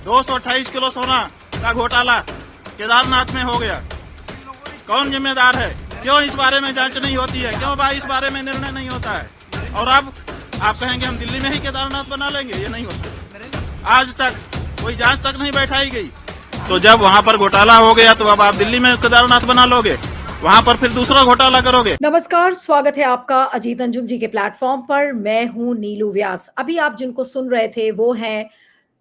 228 kilo सोना का घोटाला केदारनाथ में हो गया। कौन जिम्मेदार है? क्यों इस बारे में जांच नहीं होती है? क्यों भाई इस बारे में निर्णय नहीं होता है? और अब आप कहेंगे हम दिल्ली में ही केदारनाथ बना लेंगे, ये नहीं होता। आज तक कोई जांच तक नहीं बैठाई गई। तो जब वहाँ पर घोटाला हो गया तो अब आप दिल्ली में केदारनाथ बना लोगे, वहाँ पर फिर दूसरा घोटाला करोगे। नमस्कार, स्वागत है आपका अजीत अंजुम जी के प्लेटफॉर्म पर। मैं हूं नीलू व्यास। अभी आप जिनको सुन रहे थे वो हैं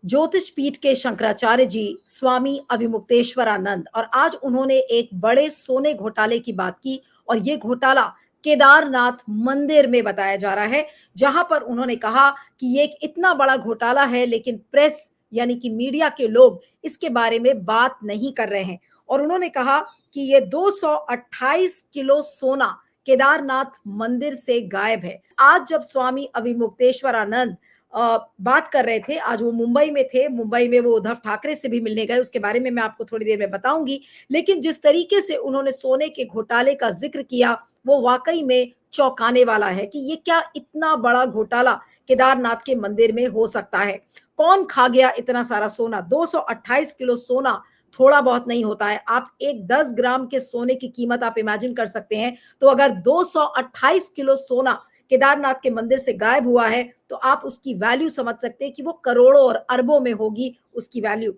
ज्योतिष पीठ के शंकराचार्य जी स्वामी अविमुक्तेश्वरानंद, और आज उन्होंने एक बड़े सोने घोटाले की बात की। और ये घोटाला केदारनाथ मंदिर में बताया जा रहा है, जहां पर उन्होंने कहा कि ये एक इतना बड़ा घोटाला है, लेकिन प्रेस यानी कि मीडिया के लोग इसके बारे में बात नहीं कर रहे हैं। और उन्होंने कहा कि ये 228 किलो सोना केदारनाथ मंदिर से गायब है। आज जब स्वामी अविमुक्तेश्वरानंद बात कर रहे थे, आज वो मुंबई में थे, मुंबई में वो उद्धव ठाकरे से भी मिलने गए, उसके बारे में मैं आपको थोड़ी देर में बताऊंगी। लेकिन जिस तरीके से उन्होंने सोने के घोटाले का जिक्र किया वो वाकई में चौंकाने वाला है कि ये क्या इतना बड़ा घोटाला केदारनाथ के मंदिर में हो सकता है। कौन खा गया इतना सारा सोना? 228 किलो सोना थोड़ा बहुत नहीं होता है। आप एक 10 ग्राम के सोने की कीमत आप इमेजिन कर सकते हैं। तो अगर 228 किलो सोना केदारनाथ के मंदिर से गायब हुआ है तो आप उसकी वैल्यू समझ सकते हैं कि वो करोड़ों और अरबों में होगी उसकी वैल्यू।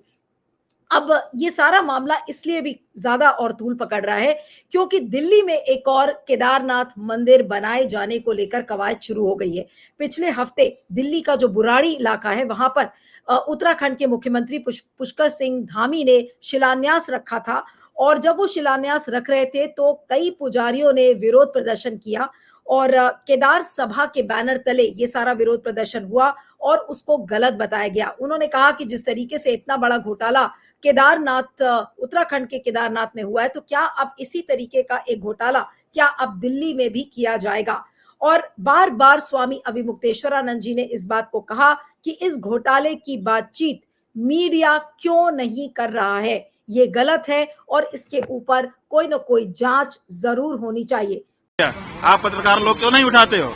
अब ये सारा मामला इसलिए भी ज्यादा और तूल पकड़ रहा है क्योंकि दिल्ली में एक और केदारनाथ मंदिर बनाए जाने को लेकर कवायद शुरू हो गई है। पिछले हफ्ते दिल्ली का जो बुराड़ी इलाका है वहां पर उत्तराखंड के मुख्यमंत्री पुष्कर सिंह धामी ने शिलान्यास रखा था। और जब वो शिलान्यास रख रहे थे तो कई पुजारियों ने विरोध प्रदर्शन किया और केदार सभा के बैनर तले ये सारा विरोध प्रदर्शन हुआ और उसको गलत बताया गया। उन्होंने कहा कि जिस तरीके से इतना बड़ा घोटाला केदारनाथ उत्तराखंड के केदारनाथ में हुआ है, तो क्या अब इसी तरीके का एक घोटाला क्या अब दिल्ली में भी किया जाएगा? और बार बार स्वामी अविमुक्तेश्वरानंद जी ने इस बात को कहा कि इस घोटाले की बातचीत मीडिया क्यों नहीं कर रहा है, ये गलत है और इसके ऊपर कोई ना कोई जांच जरूर होनी चाहिए। आप पत्रकार लोग क्यों नहीं उठाते हो?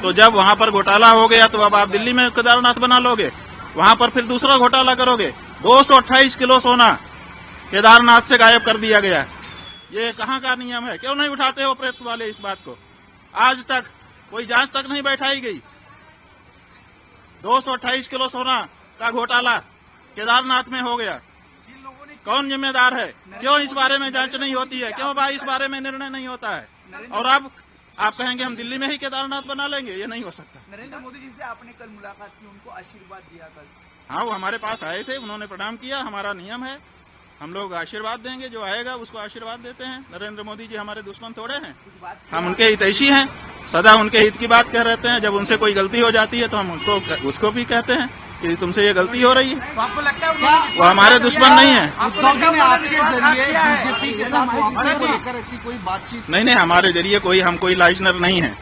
तो जब वहाँ पर घोटाला हो गया तो अब आप दिल्ली में केदारनाथ बना लोगे, वहाँ पर फिर दूसरा घोटाला करोगे। 228 किलो सोना केदारनाथ से गायब कर दिया गया। ये कहाँ का नियम है? क्यों नहीं उठाते हो प्रेस वाले इस बात को? आज तक कोई जांच तक नहीं बैठाई गई। 228 किलो सोना का घोटाला केदारनाथ में हो गया। कौन जिम्मेदार है? क्यों इस बारे में जांच नहीं होती है? क्यों भाई इस बारे में निर्णय नहीं होता है? और अब आप कहेंगे हम दिल्ली में ही केदारनाथ बना लेंगे, ये नहीं हो सकता। नरेंद्र मोदी जी से आपने कल मुलाकात की, उनको आशीर्वाद दिया कल? हाँ, वो हमारे पास आए थे, उन्होंने प्रणाम किया। हमारा नियम है, हम लोग आशीर्वाद देंगे, जो आएगा उसको आशीर्वाद देते हैं। नरेंद्र मोदी जी हमारे दुश्मन थोड़े हैं, हम उनके हितैषी हैं, सदा उनके हित की बात कह रहते हैं। जब उनसे कोई गलती हो जाती है तो हम उसको भी कहते हैं कि तुमसे ये गलती हो रही है। तो आपको लगता है वो हमारे दुश्मन नहीं है। आपके जरिए बीजेपी के साथ वहाँ को लेकर ऐसी कोई बातचीत? नहीं, हमारे जरिए हम कोई लाइजनर नहीं है।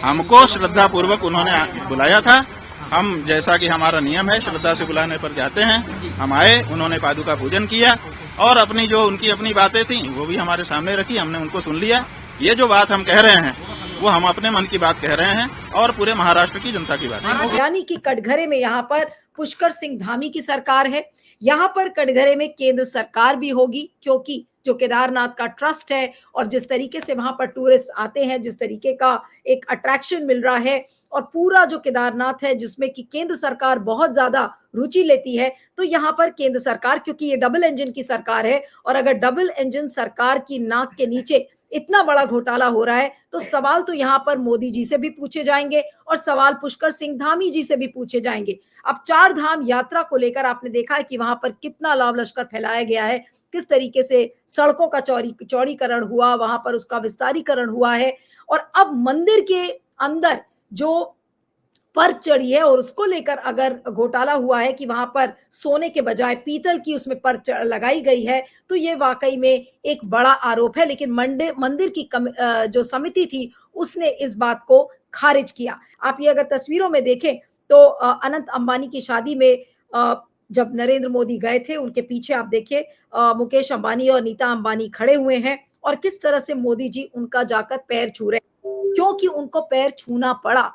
हमको श्रद्धा पूर्वक उन्होंने बुलाया था। हम जैसा कि हमारा नियम है, श्रद्धा से बुलाने पर जाते हैं। हम आए, उन्होंने पादुका पूजन किया और अपनी जो उनकी अपनी बातें थी वो भी हमारे सामने रखी, हमने उनको सुन लिया। ये जो बात हम कह रहे हैं वो हम अपने मन की बात कह रहे हैं और पूरे महाराष्ट्र की जनता की बात है। यानी कि कटघरे में यहाँ पर पुष्कर सिंह धामी की सरकार है, यहाँ पर कटघरे में केंद्र सरकार भी होगी, क्योंकि जो केदारनाथ का ट्रस्ट है और जिस तरीके से वहां पर टूरिस्ट आते हैं, जिस तरीके का एक अट्रैक्शन मिल रहा है और पूरा जो केदारनाथ है जिसमें कि केंद्र सरकार बहुत ज्यादा रुचि लेती है, तो यहाँ पर केंद्र सरकार, क्योंकि ये डबल इंजन की सरकार है, और अगर डबल इंजन सरकार की नाक के नीचे इतना बड़ा घोटाला हो रहा है तो सवाल तो यहाँ पर मोदी जी से भी पूछे जाएंगे और सवाल पुष्कर सिंह धामी जी से भी पूछे जाएंगे। अब 4 धाम यात्रा को लेकर आपने देखा है कि वहां पर कितना लाव लश्कर फैलाया गया है, किस तरीके से सड़कों का चौड़ीकरण हुआ, वहां पर उसका विस्तारीकरण हुआ है। और अब मंदिर के अंदर जो पर चढ़ी है और उसको लेकर अगर घोटाला हुआ है कि वहां पर सोने के बजाय पीतल की उसमें पर लगाई गई है, तो ये वाकई में एक बड़ा आरोप है। लेकिन मंदिर की जो समिति थी उसने इस बात को खारिज किया। आप ये अगर तस्वीरों में देखें तो अनंत अंबानी की शादी में जब नरेंद्र मोदी गए थे, उनके पीछे आप देखिए मुकेश अंबानी और नीता अंबानी खड़े हुए हैं और किस तरह से मोदी जी उनका जाकर पैर छू रहे हैं, क्योंकि उनको पैर छूना पड़ा।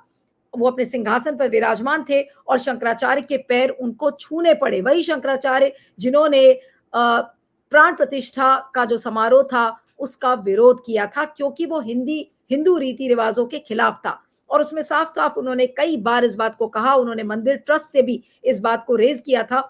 वो अपने सिंहासन पर विराजमान थे और शंकराचार्य के पैर उनको छूने पड़े। वही शंकराचार्य जिन्होंने प्राण प्रतिष्ठा का जो समारोह था उसका विरोध किया था, क्योंकि वो हिंदू रीति रिवाजों के खिलाफ था। और उसमें साफ साफ उन्होंने कई बार इस बात को कहा, उन्होंने मंदिर ट्रस्ट से भी इस बात को रेज किया था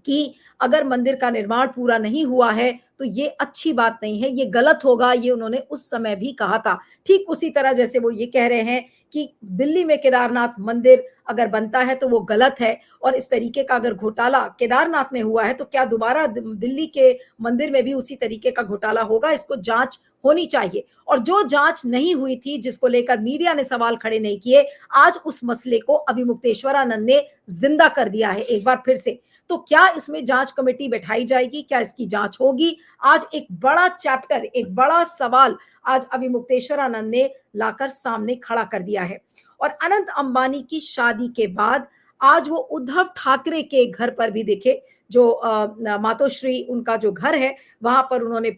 कि अगर मंदिर का निर्माण पूरा नहीं हुआ है तो ये अच्छी बात नहीं है, ये गलत होगा, ये उन्होंने उस समय भी कहा था। ठीक उसी तरह जैसे वो ये कह रहे हैं कि दिल्ली में केदारनाथ मंदिर अगर बनता है तो वो गलत है, और इस तरीके का अगर घोटाला केदारनाथ में हुआ है तो क्या दोबारा दिल्ली के मंदिर में भी उसी तरीके का घोटाला होगा? इसको जांच होनी चाहिए। और जो जांच नहीं हुई थी, जिसको लेकर मीडिया ने सवाल खड़े नहीं किए, आज उस मसले को अभिमुक्तेश्वरानंद ने जिंदा कर दिया है एक बार फिर से। तो क्या इसमें जांच कमेटी बैठाई जाएगी? क्या इसकी जांच होगी? आज एक बड़ा चैप्टर, एक बड़ा सवाल आज अभिमुक्तेश्वरानंद ने लाकर सामने खड़ा कर दिया है। और अनंत अंबानी की शादी के बाद आज वो उद्धव ठाकरे के घर पर भी दिखे, जो मातोश्री उनका जो घर है वहां पर उन्होंने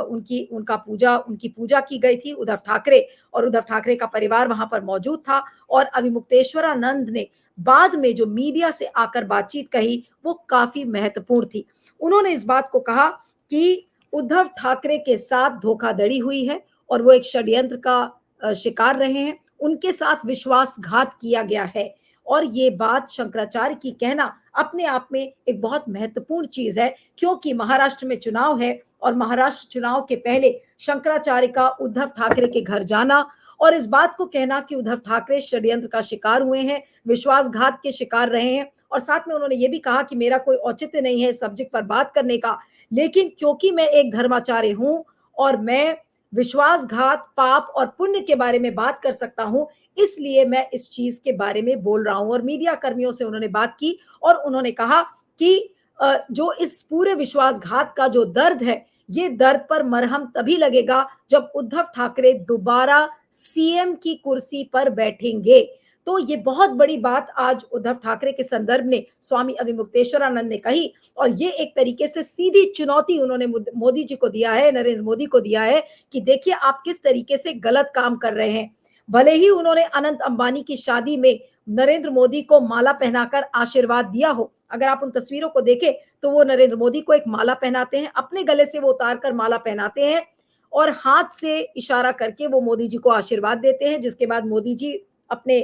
उनकी पूजा की गई थी उद्धव ठाकरे, और उद्धव ठाकरे का परिवार वहां पर मौजूद था। और अभिमुक्तेश्वरानंद ने बाद में जो मीडिया से आकर बातचीत कही वो काफी महत्वपूर्ण थी। उन्होंने इस बात को कहा कि उद्धव ठाकरे के साथ धोखाधड़ी हुई है और वो एक षड्यंत्र का शिकार रहे हैं, उनके साथ विश्वासघात किया गया है। और ये बात शंकराचार्य की कहना अपने आप में एक बहुत महत्वपूर्ण चीज है, क्योंकि महाराष्ट्र में चुनाव है और महाराष्ट्र चुनाव के पहले शंकराचार्य का उद्धव ठाकरे के घर जाना और इस बात को कहना कि उद्धव ठाकरे षड्यंत्र का शिकार हुए हैं, विश्वासघात के शिकार रहे हैं। और साथ में उन्होंने ये भी कहा कि मेरा कोई औचित्य नहीं है इस सब्जेक्ट पर बात करने का, लेकिन क्योंकि मैं एक धर्माचार्य हूं और मैं विश्वासघात, पाप और पुण्य के बारे में बात कर सकता हूं, इसलिए मैं इस चीज के बारे में बोल रहा हूं। और मीडिया कर्मियों से उन्होंने बात की और उन्होंने कहा कि जो इस पूरे विश्वासघात का जो दर्द है, ये दर्द पर मरहम तभी लगेगा जब उद्धव ठाकरे दोबारा सीएम की कुर्सी पर बैठेंगे। तो ये बहुत बड़ी बात आज उद्धव ठाकरे के संदर्भ में स्वामी अभिमुक्तेश्वरानंद ने कही, और ये एक तरीके से सीधी चुनौती उन्होंने मोदी जी को दिया है, नरेंद्र मोदी को दिया है कि देखिए आप किस तरीके से गलत काम कर रहे हैं। भले ही उन्होंने अनंत अंबानी की शादी में नरेंद्र मोदी को माला पहनाकर आशीर्वाद दिया हो, अगर आप उन तस्वीरों को देखें तो वो नरेंद्र मोदी को एक माला पहनाते हैं, अपने गले से वो उतार कर माला पहनाते हैं और हाथ से इशारा करके वो मोदी जी को आशीर्वाद देते हैं, जिसके बाद मोदी जी अपने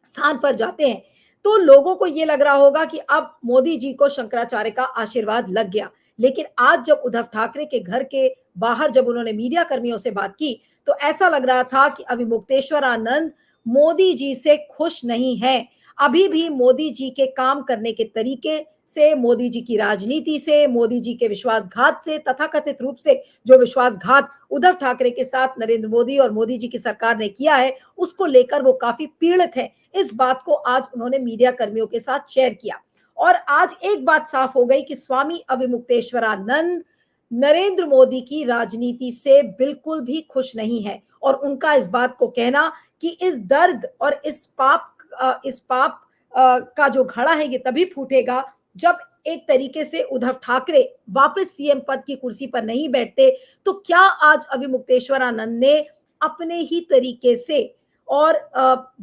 स्थान पर जाते हैं। तो लोगों को ये लग रहा होगा कि अब मोदी जी को शंकराचार्य का आशीर्वाद लग गया। लेकिन आज जब उद्धव ठाकरे के घर के बाहर जब उन्होंने मीडिया कर्मियों से बात की तो ऐसा लग रहा था कि अभिमुक्तेश्वरानंद मोदी जी से खुश नहीं है। अभी भी मोदी जी के काम करने के तरीके से, मोदी जी की राजनीति से, मोदी जी के विश्वासघात से, तथाकथित रूप से जो विश्वासघात उद्धव ठाकरे के साथ नरेंद्र मोदी और मोदी जी की सरकार ने किया है, उसको लेकर वो काफी पीड़ित है। इस बात को आज उन्होंने मीडिया कर्मियों के साथ शेयर किया। और आज एक बात साफ हो गई कि स्वामी अभिमुक्तेश्वरानंद नरेंद्र मोदी की राजनीति से बिल्कुल भी खुश नहीं है, और उनका इस बात को कहना कि इस दर्द और इस पाप का जो घड़ा है ये तभी फूटेगा जब एक तरीके से उद्धव ठाकरे वापस सीएम पद की कुर्सी पर नहीं बैठते। तो क्या आज अभिमुक्तेश्वरानंद ने अपने ही तरीके से और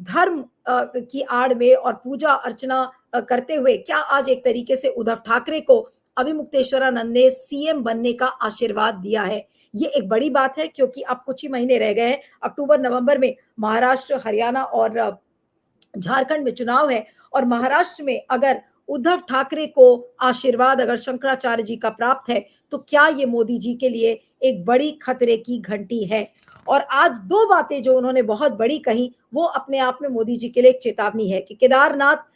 धर्म की आड़ में और पूजा अर्चना करते हुए क्या आज एक तरीके से उद्धव ठाकरे को अभिमुक्तेश्वरानंद ने सीएम बनने का आशीर्वाद दिया है? ये एक बड़ी बात है, क्योंकि अब कुछ ही महीने रह गए हैं। अक्टूबर नवंबर में महाराष्ट्र, हरियाणा और झारखंड में चुनाव है, और महाराष्ट्र में अगर उद्धव ठाकरे को आशीर्वाद अगर शंकराचार्य जी का प्राप्त है तो क्या ये मोदी जी के लिए एक बड़ी खतरे की घंटी है? और आज दो बातें जो उन्होंने बहुत बड़ी कही वो अपने आप में मोदी जी के लिए एक चेतावनी है कि केदारनाथ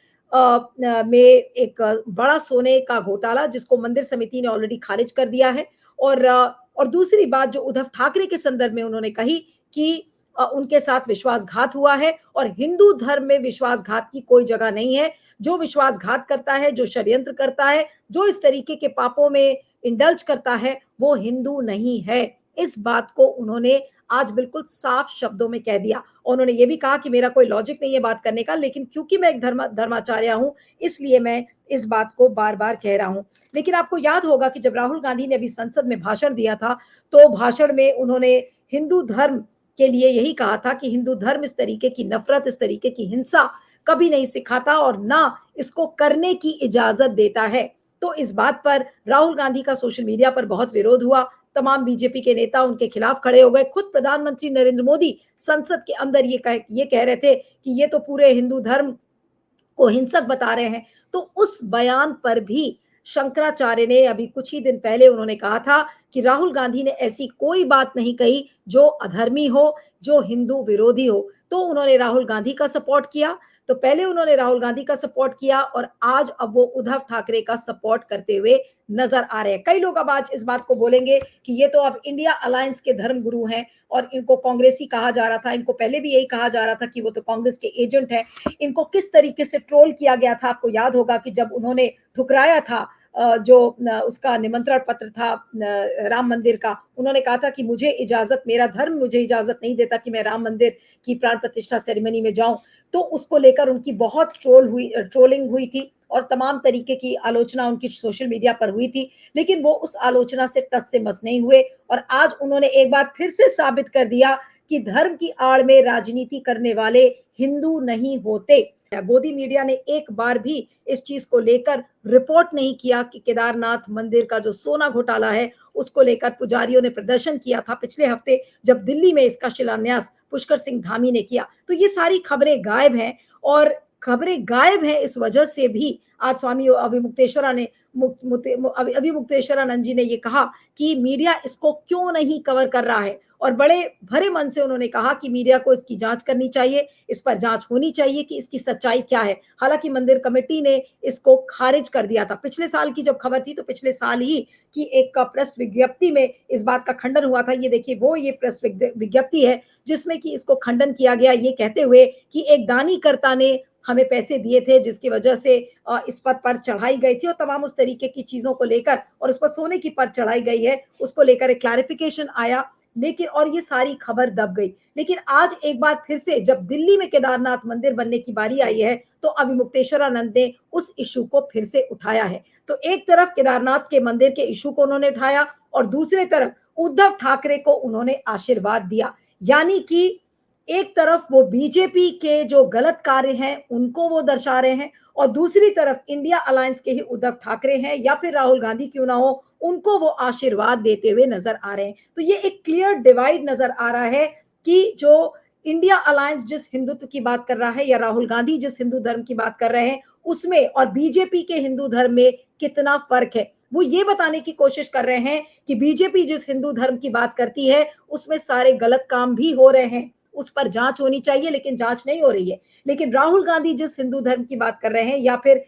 में एक बड़ा सोने का घोटाला जिसको मंदिर समिति ने ऑलरेडी खारिज कर दिया है, और दूसरी बात जो उद्धव ठाकरे के संदर्भ में उन्होंने कही कि उनके साथ विश्वासघात हुआ है, और हिंदू धर्म में विश्वासघात की कोई जगह नहीं है। जो विश्वासघात करता है, जो षड्यंत्र करता है, जो इस तरीके के पापों में इंडल्ज करता है, वो हिंदू नहीं है। इस बात को उन्होंने आज बिल्कुल साफ शब्दों में कह दिया। और उन्होंने ये भी कहा कि मेरा कोई लॉजिक नहीं है बात करने का, लेकिन क्योंकि मैं एक धर्माचार्य हूं इसलिए मैं इस बात को बार बार कह रहा हूं। लेकिन आपको याद होगा कि जब राहुल गांधी ने अभी संसद में भाषण दिया था तो भाषण में उन्होंने हिंदू धर्म के लिए यही कहा था कि हिंदू धर्म इस तरीके की नफरत, इस तरीके की हिंसा कभी नहीं सिखाता और ना इसको करने की इजाजत देता है। तो इस बात पर राहुल गांधी का सोशल मीडिया पर बहुत विरोध हुआ। तमाम बीजेपी के नेता उनके खिलाफ खड़े हो गए। खुद प्रधानमंत्री नरेंद्र मोदी संसद के अंदर ये कह रहे थे कि ये तो पूरे हिंदू धर्म को हिंसक बता रहे हैं। तो उस बयान पर भी शंकराचार्य ने अभी कुछ ही दिन पहले उन्होंने कहा था कि राहुल गांधी ने ऐसी कोई बात नहीं कही जो अधर्मी हो, जो हिंदू विरोधी हो। तो उन्होंने राहुल गांधी का सपोर्ट किया। तो पहले उन्होंने राहुल गांधी का सपोर्ट किया और आज अब वो उद्धव ठाकरे का सपोर्ट करते हुए नजर आ रहे हैं। कई लोग अब आज इस बात को बोलेंगे कि ये तो अब इंडिया अलायंस के धर्मगुरु हैं और इनको कांग्रेसी कहा जा रहा था, इनको पहले भी यही कहा जा रहा था कि वो तो कांग्रेस के एजेंट हैं। इनको किस तरीके से ट्रोल किया गया था, आपको याद होगा कि जब उन्होंने ठुकराया था जो उसका निमंत्रण पत्र था राम मंदिर का, उन्होंने कहा था कि मुझे इजाजत, मेरा धर्म मुझे इजाजत नहीं देता कि मैं राम मंदिर की प्राण प्रतिष्ठा सेरेमनी में जाऊं। तो उसको लेकर उनकी बहुत ट्रोलिंग हुई थी और तमाम तरीके की आलोचना उनकी सोशल मीडिया पर हुई थी, लेकिन वो उस आलोचना से टस से मस नहीं हुए और आज उन्होंने एक बार फिर से साबित कर दिया कि धर्म की आड़ में राजनीति करने वाले हिंदू नहीं होते। मोदी मीडिया ने एक बार भी इस चीज को लेकर रिपोर्ट नहीं किया कि केदारनाथ मंदिर का जो सोना घोटाला है उसको लेकर पुजारियों ने प्रदर्शन किया था पिछले हफ्ते जब दिल्ली में इसका शिलान्यास पुष्कर सिंह धामी ने किया। तो ये सारी खबरें गायब हैं और खबरें गायब हैं इस वजह से भी आज स्वामी अविमुक्तेश्वरानंद जी ने ये कहा कि मीडिया इसको क्यों नहीं कवर कर रहा है और बड़े भरे मन से उन्होंने कहा कि मीडिया को इसकी जांच करनी चाहिए, इस पर जांच होनी चाहिए कि इसकी सच्चाई क्या है। हालांकि मंदिर कमेटी ने इसको खारिज कर दिया था। पिछले साल की जब खबर थी तो पिछले साल ही की एक प्रेस विज्ञप्ति में इस बात का खंडन हुआ था। ये देखिए वो ये प्रेस विज्ञप्ति है जिसमें कि इसको खंडन किया गया ये कहते हुए कि एक दानीकर्ता ने हमें पैसे दिए थे जिसकी वजह से इस पद पर चढ़ाई गई थी और तमाम उस तरीके की चीजों को लेकर और उस पर सोने की पर चढ़ाई गई है उसको लेकर एक क्लैरिफिकेशन आया, लेकिन और ये सारी खबर दब गई। लेकिन आज एक बार फिर से जब दिल्ली में केदारनाथ मंदिर बनने की बारी आई है तो अविमुक्तेश्वरानंद ने उस इशू को फिर से उठाया है। तो एक तरफ केदारनाथ के मंदिर के इशू को उन्होंने उठाया और दूसरी तरफ उद्धव ठाकरे को उन्होंने आशीर्वाद दिया। यानी कि एक तरफ वो बीजेपी के जो गलत कार्य हैं उनको वो दर्शा रहे हैं और दूसरी तरफ इंडिया अलायंस के ही उद्धव ठाकरे हैं या फिर राहुल गांधी क्यों ना हो उनको वो आशीर्वाद देते हुए नजर आ रहे हैं। तो ये एक क्लियर डिवाइड नजर आ रहा है कि जो इंडिया अलायंस जिस हिंदुत्व की बात कर रहा है या राहुल गांधी जिस हिंदू धर्म की बात कर रहे हैं उसमें और बीजेपी के हिंदू धर्म में कितना फर्क है। वो ये बताने की कोशिश कर रहे हैं कि बीजेपी जिस हिंदू धर्म की बात करती है उसमें सारे गलत काम भी हो रहे हैं, उस पर जांच होनी चाहिए लेकिन जांच नहीं हो रही है। लेकिन राहुल गांधी जिस हिंदू धर्म की बात कर रहे हैं या फिर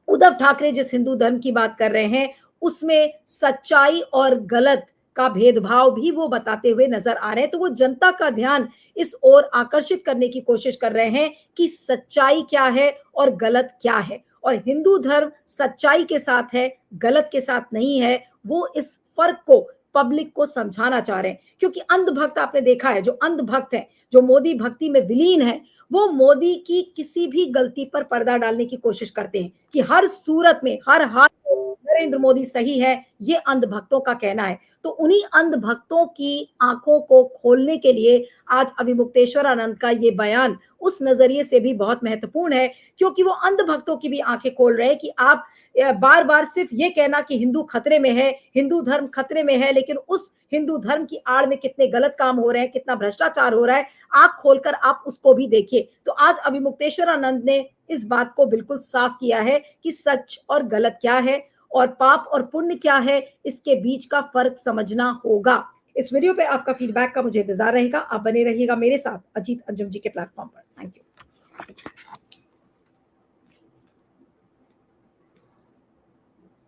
उद्धव ठाकरे जिस हिंदू धर्म की बात कर रहे हैं उसमें सच्चाई और गलत का भेदभाव भी वो बताते हुए नजर आ रहे हैं। तो वो जनता का ध्यान इस ओर आकर्षित करने की कोशिश कर रहे हैं कि सच्चाई क्या है और गलत क्या है और हिंदू धर्म सच्चाई के साथ है, गलत के साथ नहीं है। वो इस फर्क को पब्लिक को समझाना चाह रहे हैं क्योंकि अंधभक्त आपने देखा है, जो अंधभक्त है, जो मोदी भक्ति में विलीन है, वो मोदी की किसी भी गलती पर पर्दा डालने की कोशिश करते हैं कि हर सूरत में हर हाल नरेंद्र मोदी सही है, ये अंधभक्तों का कहना है। तो उन्हीं अंधभक्तों की आंखों को खोलने के लिए आज अविमुक्तेश्वरानंद का ये बयान उस नजरिए से भी बहुत महत्वपूर्ण है क्योंकि वो अंधभक्तों की भी आंखें खोल रहे हैं कि आप बार बार सिर्फ ये कहना कि हिंदू खतरे में है, हिंदू धर्म खतरे में है, लेकिन उस हिंदू धर्म की आड़ में कितने गलत काम हो रहे हैं, कितना भ्रष्टाचार हो रहा है, आंख खोलकर आप उसको भी देखिए। तो आज अविमुक्तेश्वरानंद ने इस बात को बिल्कुल साफ किया है कि सच और गलत क्या है और पाप और पुण्य क्या है, इसके बीच का फर्क समझना होगा। इस वीडियो पे आपका फीडबैक का मुझे इंतजार रहेगा। आप बने रहिएगा मेरे साथ अजीत अंजुम जी के प्लेटफॉर्म पर। Thank you.